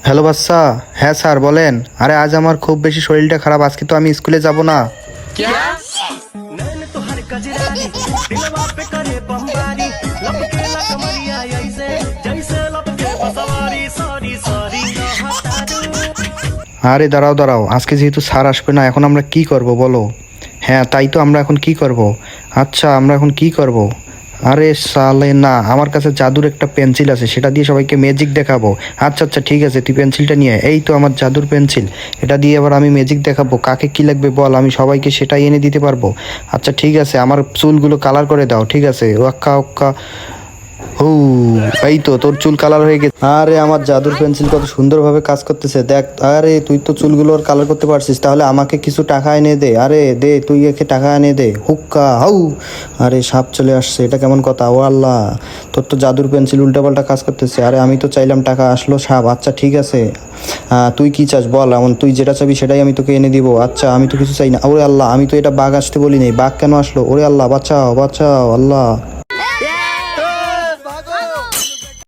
Hello বাচ্চা। হ্যাঁ sir বলেন। আরে আজ আমার খুব বেশি শরীরটা খারাপ, আজকে তো আমি স্কুলে যাব না। আরে দাঁড়াও দাঁড়াও, আজকে যেহেতু স্যার আসবে না, এখন আমরা কি করব বলো? হ্যাঁ তাই তো, আমরা এখন কি করব? আচ্ছা আমরা এখন কি করব? আরে সালে না, আমার কাছে জাদুর একটা পেন্সিল আছে, সেটা দিয়ে সবাইকে ম্যাজিক দেখাবো। আচ্ছা আচ্ছা ঠিক আছে, তুই পেন্সিলটা নিয়ে আয়। এই তো আমার জাদুর পেন্সিল, এটা দিয়ে এবার আমি ম্যাজিক দেখাবো। কাকে কি লাগবে বল, আমি সবাইকে সেটাই এনে দিতে পারবো। আচ্ছা ঠিক আছে, আমার চুলগুলো কালার করে দাও। ঠিক আছে, ওয়াক্কা ওক্কা। হু, এই তো তোর চুল কালার হয়ে গেছে। আরে আমার জাদুর পেন্সিল কত সুন্দরভাবে কাজ করতেছে দেখ। আরে তুই তো চুলগুলোর কালার করতে পারছিস, তাহলে আমাকে কিছু টাকা এনে দে। আরে দে, তুই একে টাকা এনে দে। হুক্কা হাউ। আরে সাপ চলে আসছে, এটা কেমন কথা? ও আল্লাহ, তোর তো জাদুর পেন্সিল উল্টাপাল্টা কাজ করতেছে। আরে আমি তো চাইলাম টাকা, আসলো সাপ। আচ্ছা ঠিক আছে, তুই কি চাস বল, এমন তুই যেটা চাবি সেটাই আমি তোকে এনে দিব। আচ্ছা আমি তো কিছু চাই না। ওরে আল্লাহ, আমি তো এটা বাঘ আসতে বলি নাই, বাঘ কেন আসলো? ওরে আল্লাহ, বাঁচাও বাঁচাও আল্লাহ।